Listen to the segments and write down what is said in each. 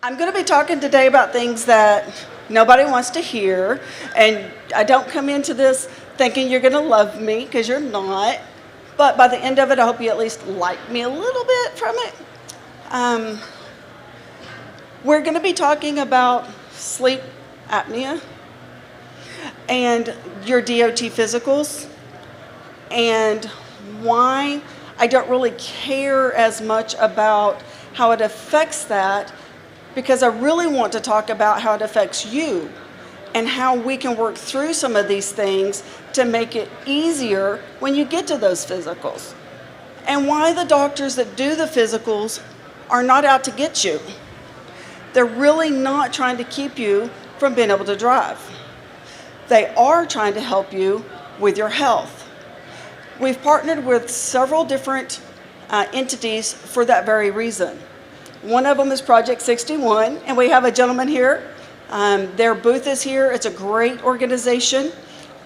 I'm going to be talking today about things that nobody wants to hear, and I don't come into this thinking you're going to love me, because you're not. But by the end of it, I hope you at least like me a little bit from it. We're going to be talking about sleep apnea and your DOT physicals, and why I don't really care as much about how it affects that, because I really want to talk about how it affects you and how we can work through some of these things to make it easier when you get to those physicals, and why the doctors that do the physicals are not out to get you. They're really not trying to keep you from being able to drive. They are trying to help you with your health. We've partnered with several different entities for that very reason. One of them is Project 61, and we have a gentleman here. Their booth is here. It's a great organization.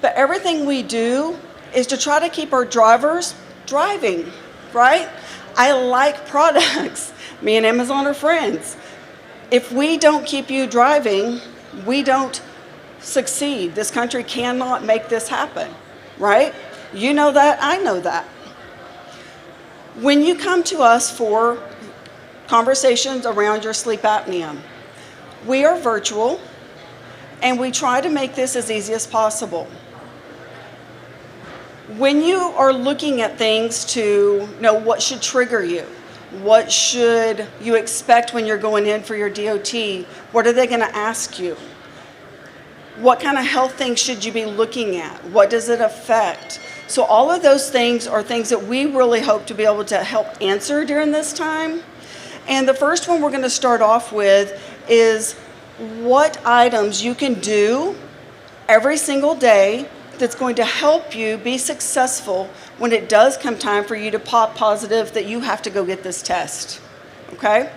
But everything we do is to try to keep our drivers driving, right? I like products. Me and Amazon are friends. If we don't keep you driving, we don't succeed. This country cannot make this happen, right? You know that, I know that. When you come to us for conversations around your sleep apnea, we are virtual, and we try to make this as easy as possible. When you are looking at things to know what should trigger you, what should you expect when you're going in for your DOT, what are they going to ask you? What kind of health things should you be looking at? What does it affect? So all of those things are things that we really hope to be able to help answer during this time. And the first one we're going to start off with is what items you can do every single day that's going to help you be successful when it does come time for you to pop positive that you have to go get this test, okay?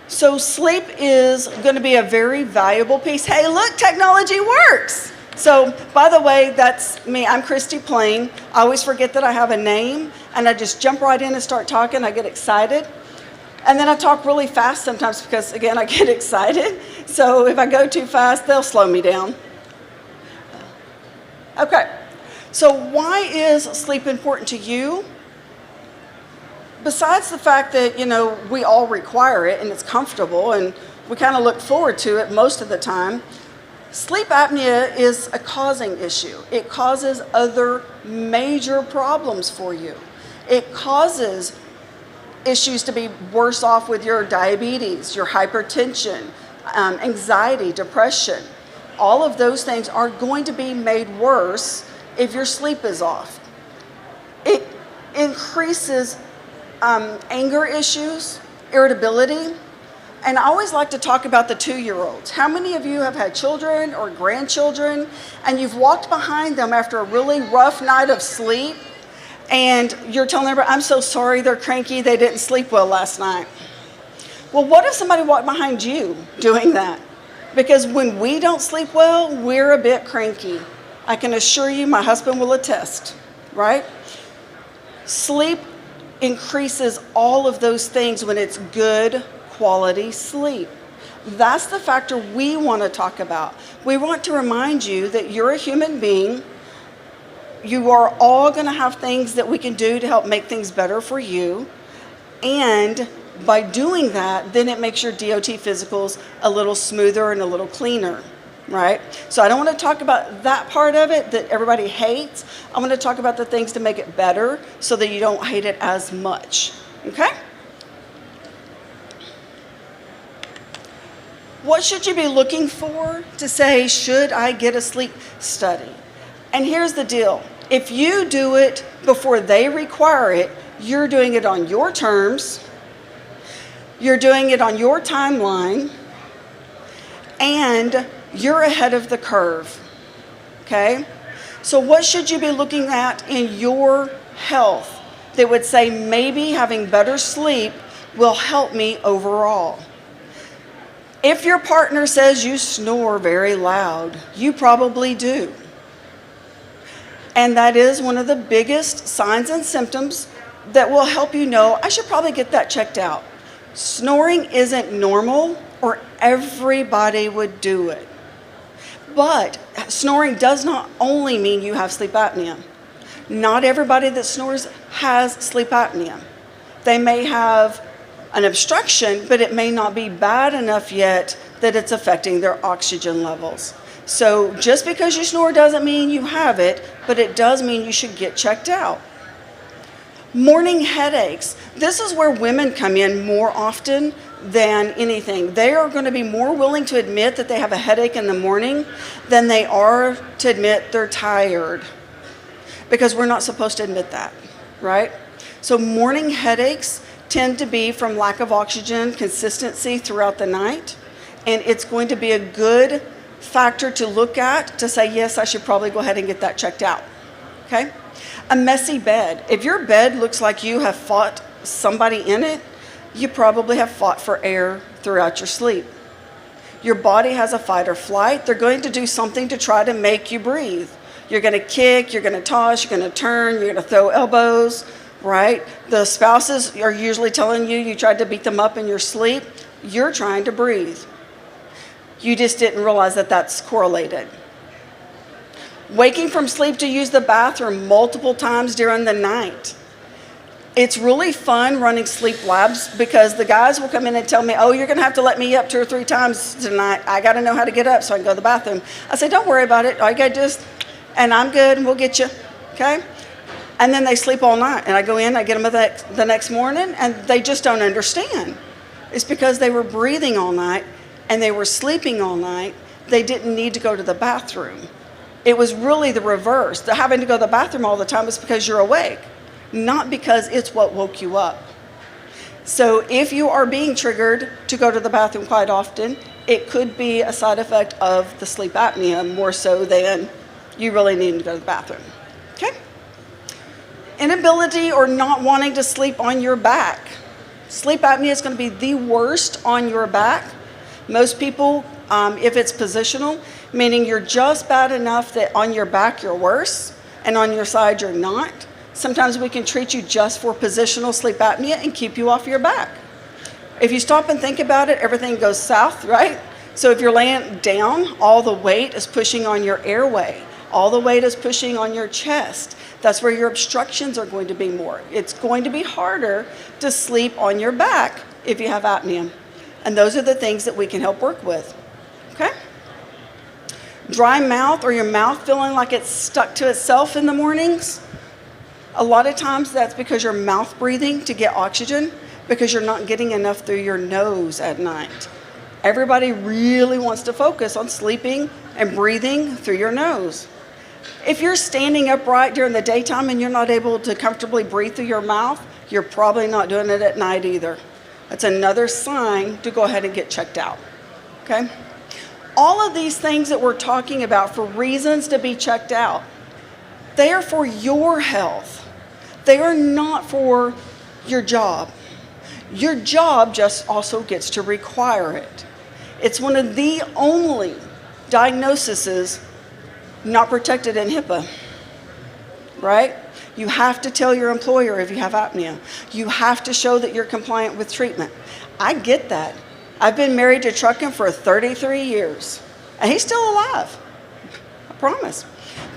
So sleep is going to be a very valuable piece. Hey, look, technology works. So, by the way, that's me. I'm Christy Plain. I always forget that I have a name, and I just jump right in and start talking. I get excited. And then I talk really fast sometimes because, again, I get excited. So if I go too fast, they'll slow me down. Okay, so why is sleep important to you? Besides the fact that, we all require it and it's comfortable and we kind of look forward to it most of the time, sleep apnea is a causing issue. It causes other major problems for you. It causes issues to be worse off with your diabetes, your hypertension, anxiety, depression. All of those things are going to be made worse if your sleep is off. It increases anger issues, irritability, and I always like to talk about the 2-year-olds. How many of you have had children or grandchildren, and you've walked behind them after a really rough night of sleep, and you're telling everybody, I'm so sorry, they're cranky, they didn't sleep well last night. Well, what if somebody walked behind you doing that? Because when we don't sleep well, we're a bit cranky. I can assure you, my husband will attest, right? Sleep increases all of those things when it's good quality sleep. That's the factor we want to talk about. We want to remind you that you're a human being. You are all going to have things that we can do to help make things better for you. And by doing that, then it makes your DOT physicals a little smoother and a little cleaner, right? So I don't want to talk about that part of it that everybody hates. I want to talk about the things to make it better so that you don't hate it as much, okay? What should you be looking for to say, should I get a sleep study? And here's the deal. If you do it before they require it, you're doing it on your terms, you're doing it on your timeline, and you're ahead of the curve, okay? So what should you be looking at in your health that would say maybe having better sleep will help me overall? If your partner says you snore very loud, you probably do. And that is one of the biggest signs and symptoms that will help you know, I should probably get that checked out. Snoring isn't normal, or everybody would do it. But snoring does not only mean you have sleep apnea. Not everybody that snores has sleep apnea. They may have an obstruction, but it may not be bad enough yet that it's affecting their oxygen levels. So just because you snore doesn't mean you have it, but it does mean you should get checked out. Morning headaches. This is where women come in more often than anything. They are going to be more willing to admit that they have a headache in the morning than they are to admit they're tired, because we're not supposed to admit that, right? So morning headaches tend to be from lack of oxygen consistency throughout the night, and it's going to be a good factor to look at to say, yes, I should probably go ahead and get that checked out, okay? A messy bed. If your bed looks like you have fought somebody in it, you probably have fought for air throughout your sleep. Your body has a fight or flight. They're going to do something to try to make you breathe. You're going to kick, you're going to toss, you're going to turn, you're going to throw elbows, right? The spouses are usually telling you tried to beat them up in your sleep. You're trying to breathe. You just didn't realize that that's correlated. Waking from sleep to use the bathroom multiple times during the night. It's really fun running sleep labs, because the guys will come in and tell me, oh, you're going to have to let me up 2 or 3 times tonight. I got to know how to get up so I can go to the bathroom. I say, don't worry about it. All you got to do is, and I'm good, and we'll get you, okay? And then they sleep all night. And I go in, I get them the next morning, and they just don't understand. It's because they were breathing all night, and they were sleeping all night. They didn't need to go to the bathroom. It was really the reverse. The having to go to the bathroom all the time is because you're awake, not because it's what woke you up. So if you are being triggered to go to the bathroom quite often, it could be a side effect of the sleep apnea more so than you really needing to go to the bathroom. Okay? Inability or not wanting to sleep on your back. Sleep apnea is going to be the worst on your back. Most people, if it's positional, meaning you're just bad enough that on your back you're worse and on your side you're not. Sometimes we can treat you just for positional sleep apnea and keep you off your back. If you stop and think about it, everything goes south, right? So if you're laying down, all the weight is pushing on your airway. All the weight is pushing on your chest. That's where your obstructions are going to be more. It's going to be harder to sleep on your back if you have apnea. And those are the things that we can help work with, okay? Dry mouth, or your mouth feeling like it's stuck to itself in the mornings. A lot of times that's because you're mouth breathing to get oxygen, because you're not getting enough through your nose at night. Everybody really wants to focus on sleeping and breathing through your nose. If you're standing upright during the daytime and you're not able to comfortably breathe through your mouth, you're probably not doing it at night either. That's another sign to go ahead and get checked out, okay? All of these things that we're talking about for reasons to be checked out, they are for your health. They are not for your job. Your job just also gets to require it. It's one of the only diagnoses not protected in HIPAA, right? You have to tell your employer if you have apnea. You have to show that you're compliant with treatment. I get that. I've been married to Truckin for 33 years, and he's still alive, I promise.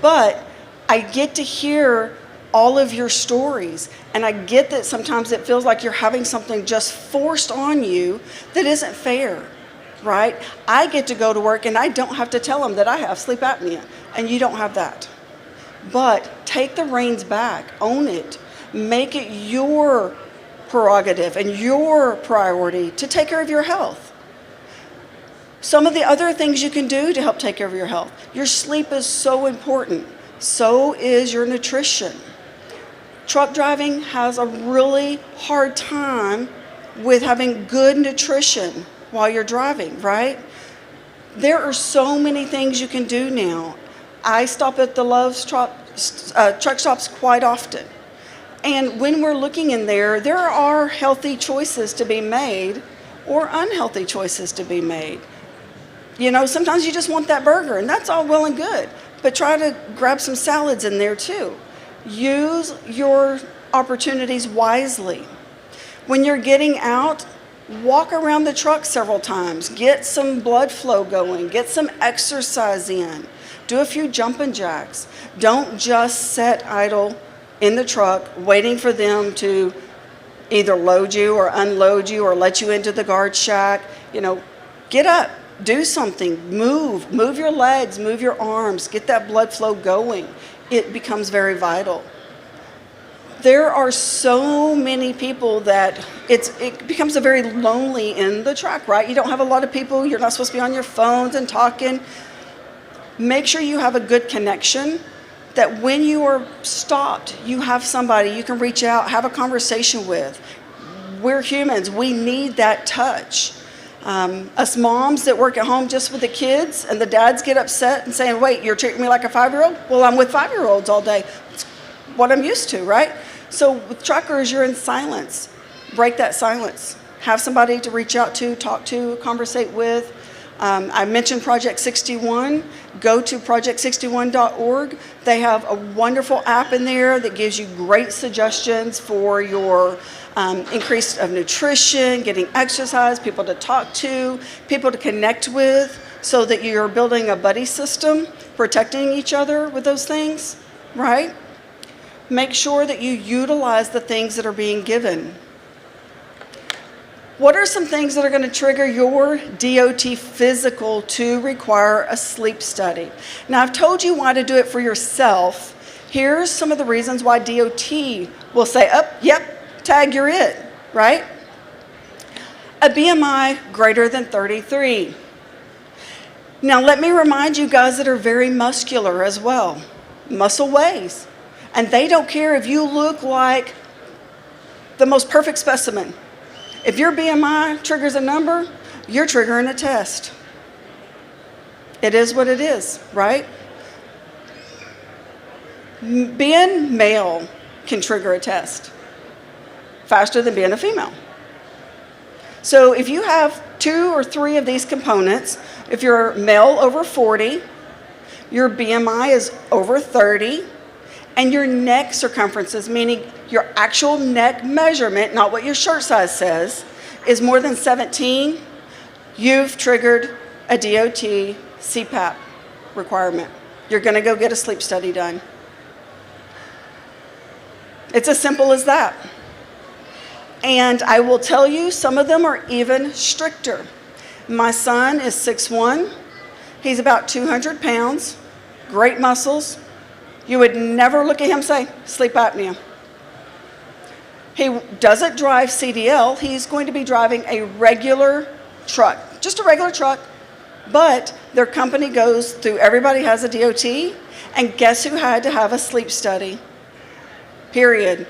But I get to hear all of your stories, and I get that sometimes it feels like you're having something just forced on you that isn't fair, right? I get to go to work, and I don't have to tell them that I have sleep apnea, and you don't have that. But take the reins back, own it, make it your prerogative and your priority to take care of your health. Some of the other things you can do to help take care of your health. Your sleep is so important. So is your nutrition. Truck driving has a really hard time with having good nutrition while you're driving, right? There are so many things you can do now. I stop at the Love's truck stops quite often. And when we're looking in there, there are healthy choices to be made or unhealthy choices to be made. You know, sometimes you just want that burger, and that's all well and good. But try to grab some salads in there too. Use your opportunities wisely. When you're getting out, Walk around the truck several times. Get some blood flow going. Get some exercise in. Do a few jumping jacks. Don't just sit idle in the truck waiting for them to either load you or unload you or let you into the guard shack. Get up, do something, move your legs, move your arms, get that blood flow going. It becomes very vital. There are so many people that it becomes a very lonely in the truck, right? You don't have a lot of people. You're not supposed to be on your phones and talking. Make sure you have a good connection, that when you are stopped, you have somebody you can reach out, have a conversation with. We're humans. We need that touch. Us moms that work at home just with the kids, and the dads get upset and saying, wait, you're treating me like a 5-year-old? Well, I'm with 5-year-olds all day. It's what I'm used to, right? So with truckers, you're in silence. Break that silence. Have somebody to reach out to, talk to, conversate with. I mentioned Project 61. Go to project61.org. They have a wonderful app in there that gives you great suggestions for your increase of nutrition, getting exercise, people to talk to, people to connect with, so that you're building a buddy system, protecting each other with those things, right? Make sure that you utilize the things that are being given. What are some things that are going to trigger your DOT physical to require a sleep study? Now, I've told you why to do it for yourself. Here's some of the reasons why DOT will say, yep, tag, you're it, right? A BMI greater than 33. Now, let me remind you guys that are very muscular as well. Muscle weighs. And they don't care if you look like the most perfect specimen. If your BMI triggers a number, you're triggering a test. It is what it is, right? Being male can trigger a test faster than being a female. So if you have 2 or 3 of these components, if you're male over 40, your BMI is over 30, and your neck circumferences, meaning your actual neck measurement, not what your shirt size says, is more than 17, you've triggered a DOT CPAP requirement. You're going to go get a sleep study done. It's as simple as that. And I will tell you, some of them are even stricter. My son is 6'1". He's about 200 pounds, great muscles. You would never look at him and say, sleep apnea. He doesn't drive CDL. He's going to be driving a regular truck, just a regular truck. But their company goes through, everybody has a DOT, and guess who had to have a sleep study? Period.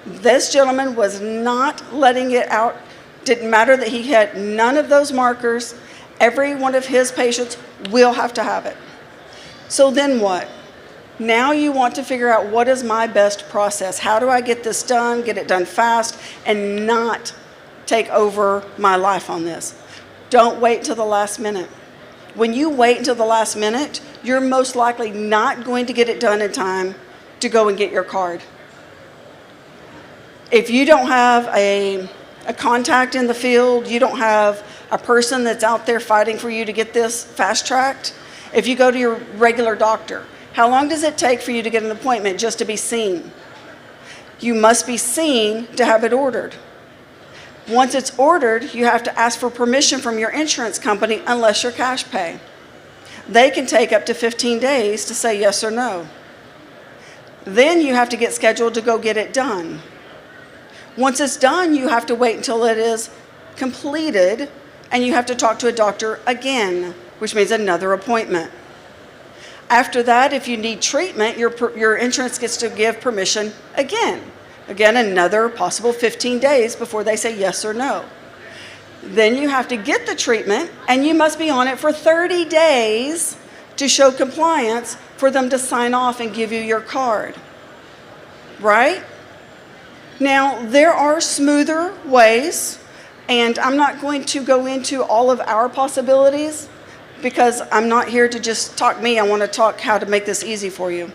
This gentleman was not letting it out. Didn't matter that he had none of those markers. Every one of his patients will have to have it. So then what? Now you want to figure out, what is my best process? How do I get this done, get it done fast, and not take over my life on this? Don't wait till the last minute. When you wait until the last minute, you're most likely not going to get it done in time to go and get your card. If you don't have a contact in the field, you don't have a person that's out there fighting for you to get this fast-tracked, if you go to your regular doctor, how long does it take for you to get an appointment just to be seen? You must be seen to have it ordered. Once it's ordered, you have to ask for permission from your insurance company unless you're cash pay. They can take up to 15 days to say yes or no. Then you have to get scheduled to go get it done. Once it's done, you have to wait until it is completed, and you have to talk to a doctor again, which means another appointment. After that, if you need treatment, your insurance gets to give permission again. Again, another possible 15 days before they say yes or no. Then you have to get the treatment, and you must be on it for 30 days to show compliance for them to sign off and give you your card. Right? Now, there are smoother ways, and I'm not going to go into all of our possibilities, because I'm not here to just talk me. I want to talk how to make this easy for you.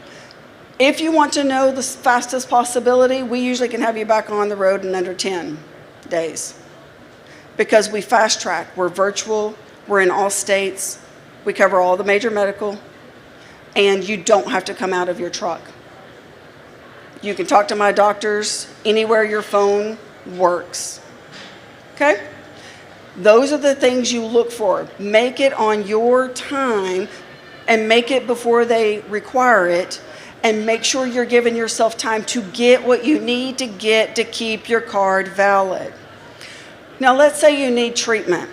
If you want to know the fastest possibility, we usually can have you back on the road in under 10 days. because we fast track. We're virtual, we're in all states, we cover all the major medical, and you don't have to come out of your truck. You can talk to my doctors anywhere your phone works. Okay? Those are the things you look for. Make it on your time and make it before they require it, and make sure you're giving yourself time to get what you need to get to keep your card valid. Now, let's say you need treatment,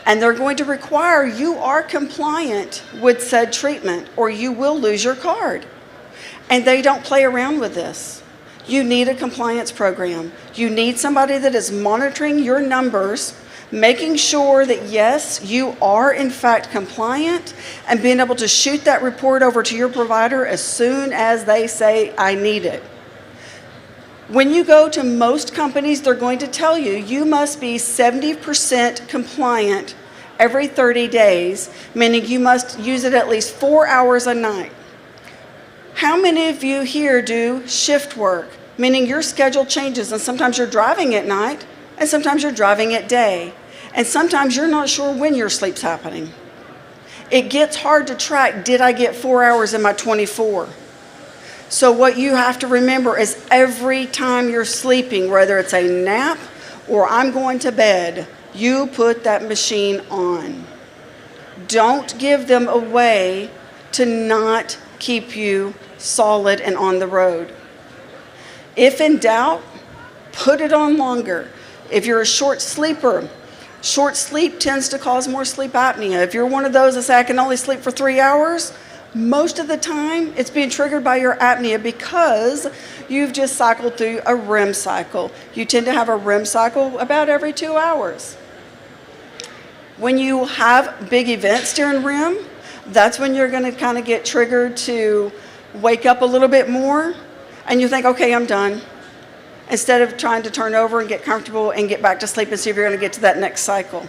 and they're going to require you are compliant with said treatment, or you will lose your card. And they don't play around with this. You need a compliance program. You need somebody that is monitoring your numbers, making sure that, yes, you are in fact compliant, and being able to shoot that report over to your provider as soon as they say, I need it. When you go to most companies, they're going to tell you, you must be 70% compliant every 30 days, meaning you must use it at least 4 hours a night. How many of you here do shift work, meaning your schedule changes, and sometimes you're driving at night, and sometimes you're driving at day, and sometimes you're not sure when your sleep's happening. It gets hard to track, did I get 4 hours in my 24? So what you have to remember is every time you're sleeping, whether it's a nap or I'm going to bed, you put that machine on. Don't give them a way to not keep you solid and on the road. If in doubt, put it on longer. If you're a short sleeper, short sleep tends to cause more sleep apnea. If you're one of those that say, I can only sleep for 3 hours, most of the time it's being triggered by your apnea because you've just cycled through a REM cycle. You tend to have a REM cycle about every 2 hours. When you have big events during REM, that's when you're going to kind of get triggered to wake up a little bit more, and you think, okay, I'm done, instead of trying to turn over and get comfortable and get back to sleep and see if you're going to get to that next cycle.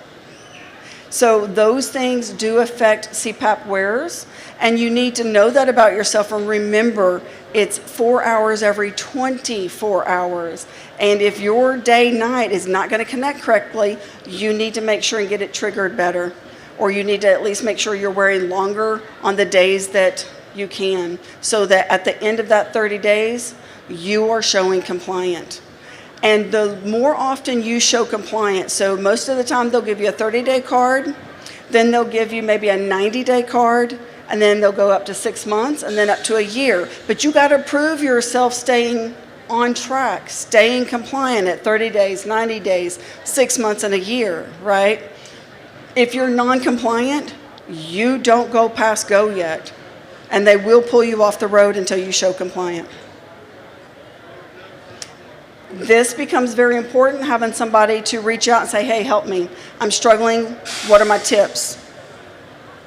So those things do affect CPAP wearers, and you need to know that about yourself, and remember it's 4 hours every 24 hours. And if your day-night is not going to connect correctly, you need to make sure and get it triggered better, or you need to at least make sure you're wearing longer on the days that you can, so that at the end of that 30 days, you are showing compliant. And the more often you show compliance, so most of the time they'll give you a 30-day card, then they'll give you maybe a 90-day card, and then they'll go up to 6 months, and then up to a year. But you got to prove yourself staying on track, staying compliant at 30 days, 90 days, 6 months, and a year, right? If you're non-compliant, you don't go past go yet, and they will pull you off the road until you show compliant. This becomes very important, having somebody to reach out and say, hey, help me. I'm struggling. What are my tips?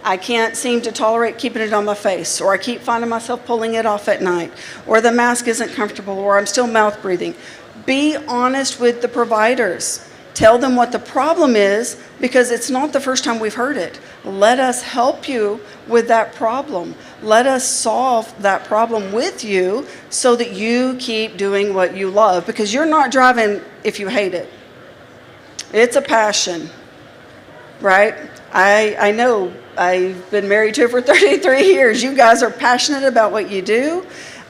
I can't seem to tolerate keeping it on my face, or I keep finding myself pulling it off at night, or the mask isn't comfortable, or I'm still mouth breathing. Be honest with the providers. Tell them what the problem is, because it's not the first time we've heard it. Let us help you with that problem. Let us solve that problem with you so that you keep doing what you love, because you're not driving if you hate it. It's a passion, right? I know I've been married to her for 33 years. You guys are passionate about what you do,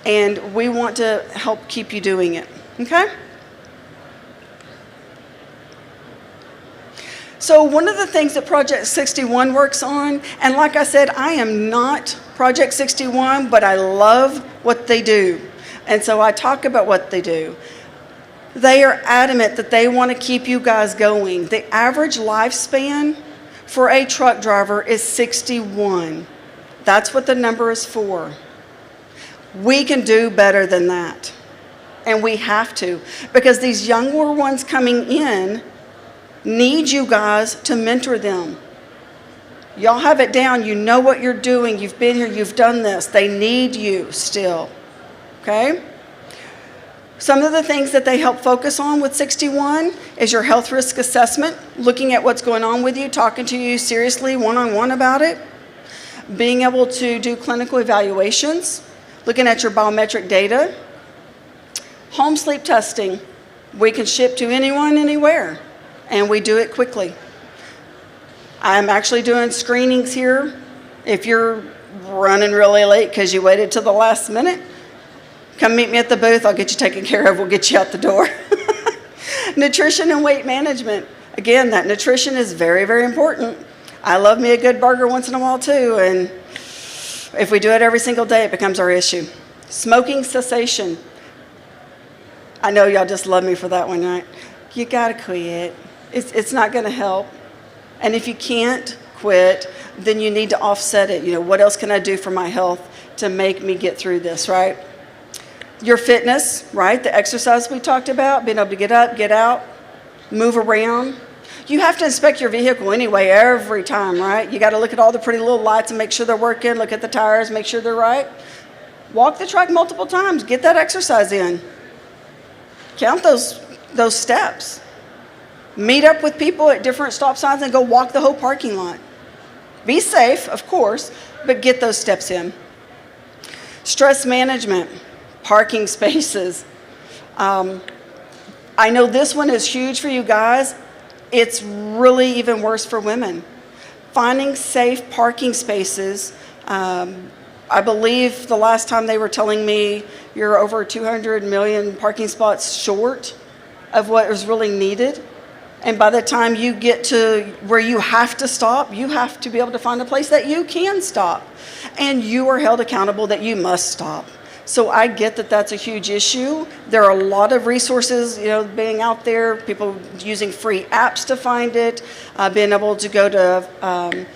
and we want to help keep you doing it, okay? So one of the things that Project 61 works on, and like I said, I am not Project 61, but I love what they do. And so I talk about what they do. They are adamant that they want to keep you guys going. The average lifespan for a truck driver is 61. That's what the number is for. We can do better than that. And we have to, because these younger ones coming in need you guys to mentor them. Y'all have it down. You know what you're doing. You've been here. You've done this. They need you still. Okay? Some of the things that they help focus on with 61 is your health risk assessment, looking at what's going on with you, talking to you seriously one-on-one about it, being able to do clinical evaluations, looking at your biometric data, home sleep testing. We can ship to anyone, anywhere. and we do it quickly. I'm actually doing screenings here. If you're running really late because you waited till the last minute, come meet me at the booth. I'll get you taken care of. We'll get you out the door. Nutrition and weight management. Again, that nutrition is very, very important. I love me a good burger once in a while too, and if we do it every single day, it becomes our issue. Smoking cessation. I know y'all just love me for that one, right? You gotta quit. It's not gonna help. And if you can't quit, then you need to offset it. You know, what else can I do for my health to make me get through this, right? Your fitness, right? The exercise we talked about, being able to get up, get out, move around. You have to inspect your vehicle anyway every time, right? You got to look at all the pretty little lights and make sure they're working, look at the tires, make sure they're right. Walk the track multiple times, get that exercise in. Count those steps. Meet up with people at different stop signs and go walk the whole parking lot. Be safe, of course, but get those steps in. Stress management, parking spaces. I know this one is huge for you guys. It's really even worse for women. Finding safe parking spaces. I believe the last time they were telling me you're over 200 million parking spots short of what is really needed. And by the time you get to where you have to stop, you have to be able to find a place that you can stop. And you are held accountable that you must stop. So I get that that's a huge issue. There are a lot of resources, being out there, people using free apps to find it, being able to go to,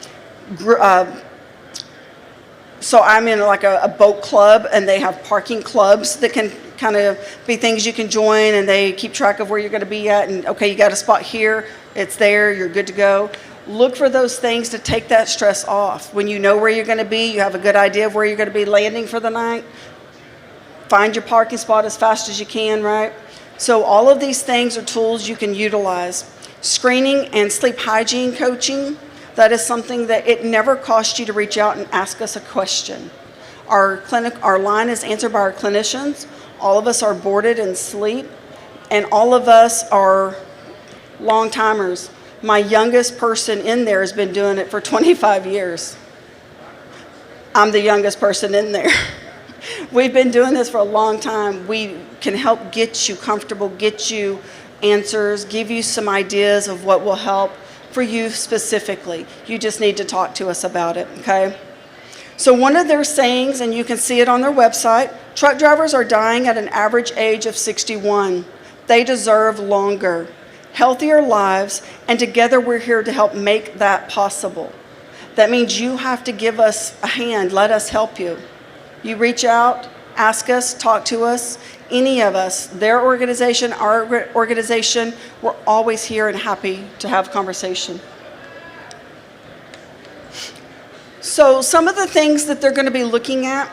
so I'm in like a boat club, and they have parking clubs that can kind of be things you can join, and they keep track of where you're going to be at, and okay, you got a spot here, it's there, you're good to go. Look for those things to take that stress off. When you know where you're going to be, you have a good idea of where you're going to be landing for the night. Find your parking spot as fast as you can, right? So all of these things are tools you can utilize. Screening and sleep hygiene coaching, that is something that it never costs you to reach out and ask us a question. Our line is answered by our clinicians. All of us are boarded in sleep, and all of us are long timers. My youngest person in there has been doing it for 25 years. I'm the youngest person in there. We've been doing this for a long time. We can help get you comfortable, get you answers, give you some ideas of what will help for you specifically. You just need to talk to us about it, okay? So one of their sayings, and you can see it on their website, truck drivers are dying at an average age of 61. They deserve longer, healthier lives, and together we're here to help make that possible. That means you have to give us a hand, let us help you. You reach out, ask us, talk to us, any of us, their organization, our organization, we're always here and happy to have conversation. So some of the things that they're going to be looking at,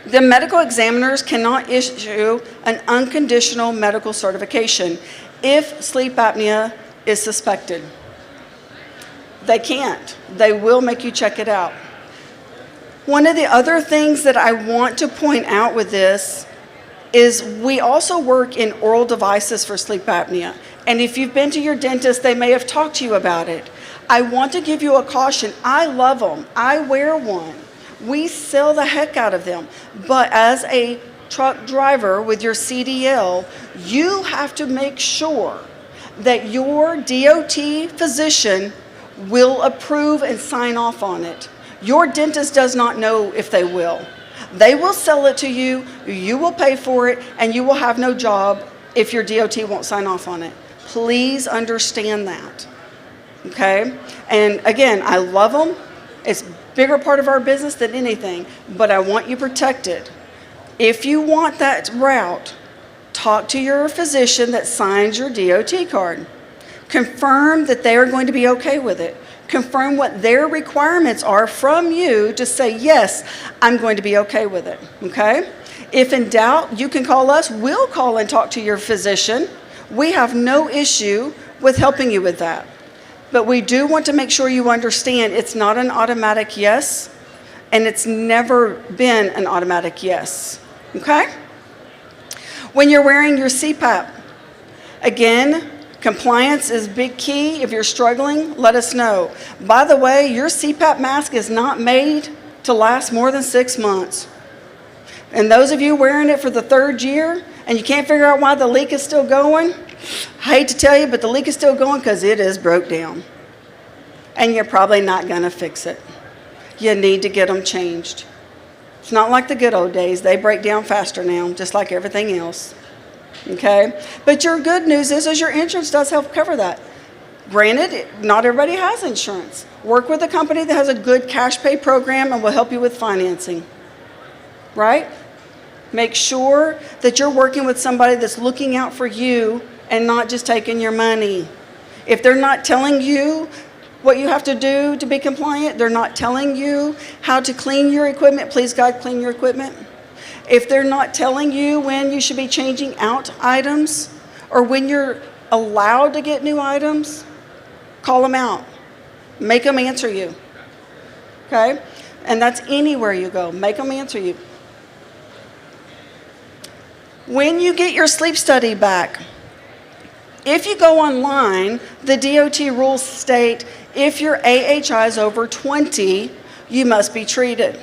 the medical examiners cannot issue an unconditional medical certification if sleep apnea is suspected. They can't. They will make you check it out. One of the other things that I want to point out with this is we also work in oral devices for sleep apnea. And if you've been to your dentist, they may have talked to you about it. I want to give you a caution. I love them. I wear one. We sell the heck out of them. But as a truck driver with your CDL, you have to make sure that your DOT physician will approve and sign off on it. Your dentist does not know if they will. They will sell it to you, you will pay for it, and you will have no job if your DOT won't sign off on it. Please understand that, okay? And again, I love them. It's a bigger part of our business than anything, but I want you protected. If you want that route, talk to your physician that signs your DOT card. Confirm that they are going to be okay with it. Confirm what their requirements are from you to say, yes, I'm going to be okay with it, okay? If in doubt, you can call us. We'll call and talk to your physician. We have no issue with helping you with that. But we do want to make sure you understand it's not an automatic yes, and it's never been an automatic yes, okay? When you're wearing your CPAP, again, Compliance is big key. If you're struggling, let us know. By the way, your CPAP mask is not made to last more than 6 months. And those of you wearing it for the 3rd year and you can't figure out why the leak is still going, I hate to tell you, but the leak is still going because it is broke down. And you're probably not going to fix it. You need to get them changed. It's not like the good old days. They break down faster now, just like everything else. Okay? But your good news is your insurance does help cover that. Granted, not everybody has insurance. Work with a company that has a good cash pay program and will help you with financing. Right? Make sure that you're working with somebody that's looking out for you and not just taking your money. If they're not telling you what you have to do to be compliant, they're not telling you how to clean your equipment, please God, clean your equipment. If they're not telling you when you should be changing out items or when you're allowed to get new items, call them out. Make them answer you. Okay? And that's anywhere you go. Make them answer you. When you get your sleep study back, if you go online, the DOT rules state if your AHI is over 20, you must be treated.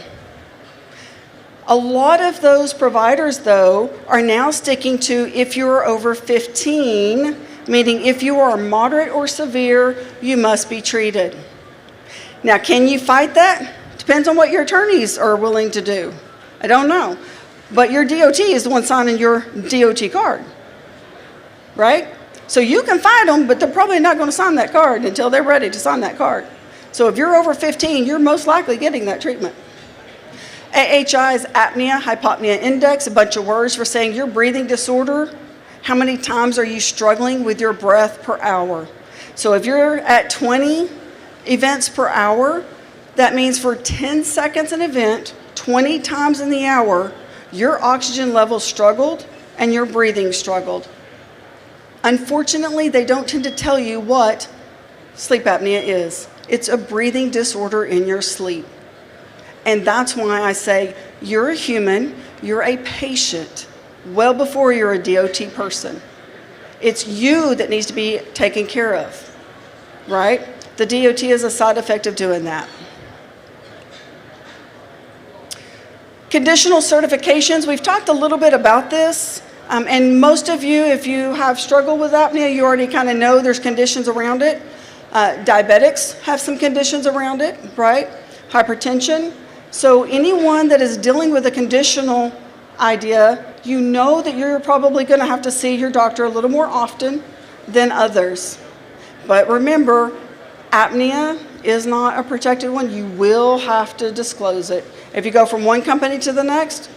A lot of those providers, though, are now sticking to if you're over 15, meaning if you are moderate or severe, you must be treated. Now, can you fight that? Depends on what your attorneys are willing to do. I don't know. But your DOT is the one signing your DOT card, right? So you can fight them, but they're probably not going to sign that card until they're ready to sign that card. So if you're over 15, you're most likely getting that treatment. AHI is apnea, hypopnea index, a bunch of words for saying your breathing disorder. How many times are you struggling with your breath per hour? So if you're at 20 events per hour, that means for 10 seconds an event, 20 times in the hour, your oxygen level struggled and your breathing struggled. Unfortunately, they don't tend to tell you what sleep apnea is. It's a breathing disorder in your sleep. And that's why I say you're a human, you're a patient, well before you're a DOT person. It's you that needs to be taken care of, right? The DOT is a side effect of doing that. Conditional certifications, we've talked a little bit about this. And most of you, if you have struggled with apnea, you already kind of know there's conditions around it. Diabetics have some conditions around it, right? Hypertension. So anyone that is dealing with a conditional idea, you know that you're probably going to have to see your doctor a little more often than others. But remember, apnea is not a protected one. You will have to disclose it. If you go from one company to the next,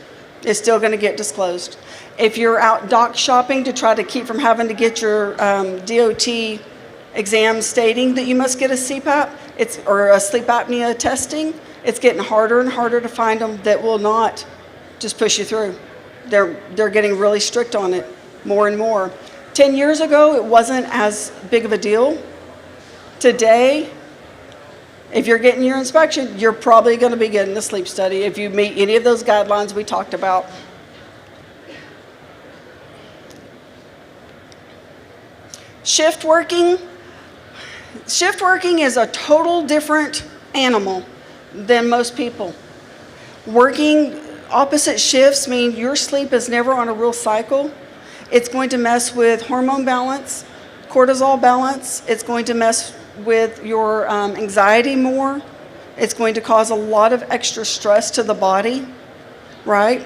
it's still going to get disclosed. If you're out doc shopping to try to keep from having to get your DOT exam stating that you must get a CPAP or a sleep apnea testing, it's getting harder and harder to find them that will not just push you through. They're getting really strict on it more and more. 10 years ago, it wasn't as big of a deal. Today, if you're getting your inspection, you're probably going to be getting the sleep study if you meet any of those guidelines we talked about. Shift working. Shift working is a total different animal than most people. Working opposite shifts mean your sleep is never on a real cycle. It's going to mess with hormone balance, cortisol balance. It's going to mess with your anxiety more. It's going to cause a lot of extra stress to the body, right?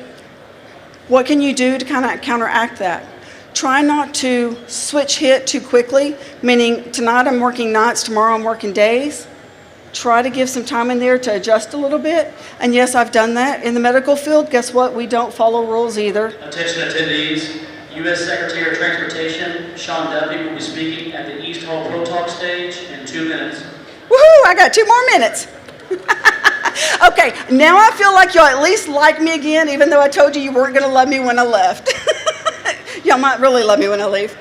What can you do to kind of counteract that? Try not to switch hit too quickly, meaning tonight I'm working nights, tomorrow I'm working days. Try to give some time in there to adjust a little bit. And yes, I've done that. In the medical field, guess what? We don't follow rules either. Attention attendees, U.S. Secretary of Transportation Sean Duffy will be speaking at the East Hall Pro Talk stage in 2 minutes. Woohoo! I got 2 more minutes. Okay, now I feel like you'll at least like me again, even though I told you you weren't going to love me when I left. Y'all might really love me when I leave.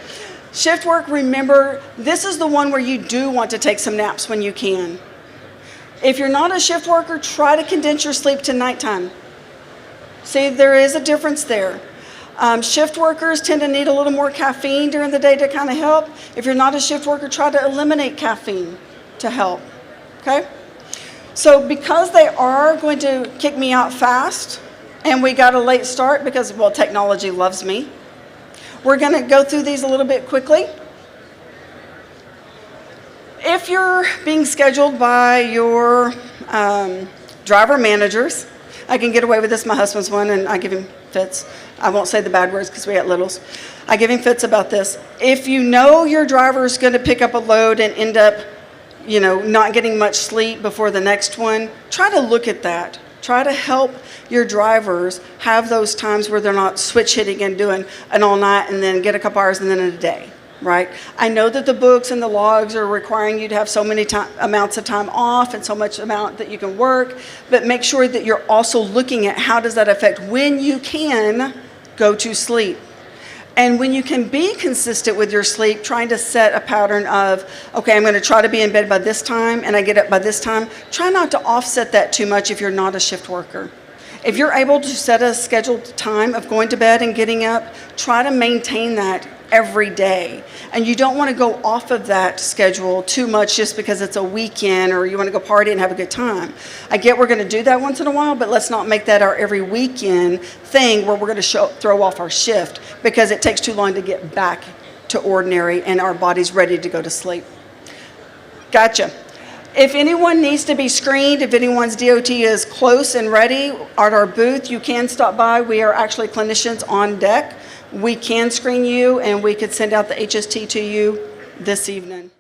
Shift work, remember, this is the one where you do want to take some naps when you can. If you're not a shift worker, try to condense your sleep to nighttime. See, there is a difference there. Shift workers tend to need a little more caffeine during the day to kind of help. If you're not a shift worker, try to eliminate caffeine to help, okay? So because they are going to kick me out fast, and we got a late start because, well, technology loves me, we're going to go through these a little bit quickly. If you're being scheduled by your driver managers, I can get away with this. My husband's one, and I give him fits. I won't say the bad words because we got littles. I give him fits about this. If you know your driver's going to pick up a load and end up, not getting much sleep before the next one, try to look at that. Try to help your drivers have those times where they're not switch hitting and doing an all night and then get a couple hours and then a day, right? I know that the books and the logs are requiring you to have so many amounts of time off and so much amount that you can work, but make sure that you're also looking at how does that affect when you can go to sleep. And when you can be consistent with your sleep, trying to set a pattern of, okay, I'm going to try to be in bed by this time and I get up by this time, try not to offset that too much if you're not a shift worker. If you're able to set a scheduled time of going to bed and getting up, try to maintain that every day. And you don't want to go off of that schedule too much just because it's a weekend or you want to go party and have a good time. I get we're going to do that once in a while, but let's not make that our every weekend thing where we're going to throw off our shift because it takes too long to get back to ordinary and our body's ready to go to sleep. Gotcha. If anyone needs to be screened, if anyone's DOT is close and ready at our booth, you can stop by. We are actually clinicians on deck. We can screen you and we could send out the HST to you this evening.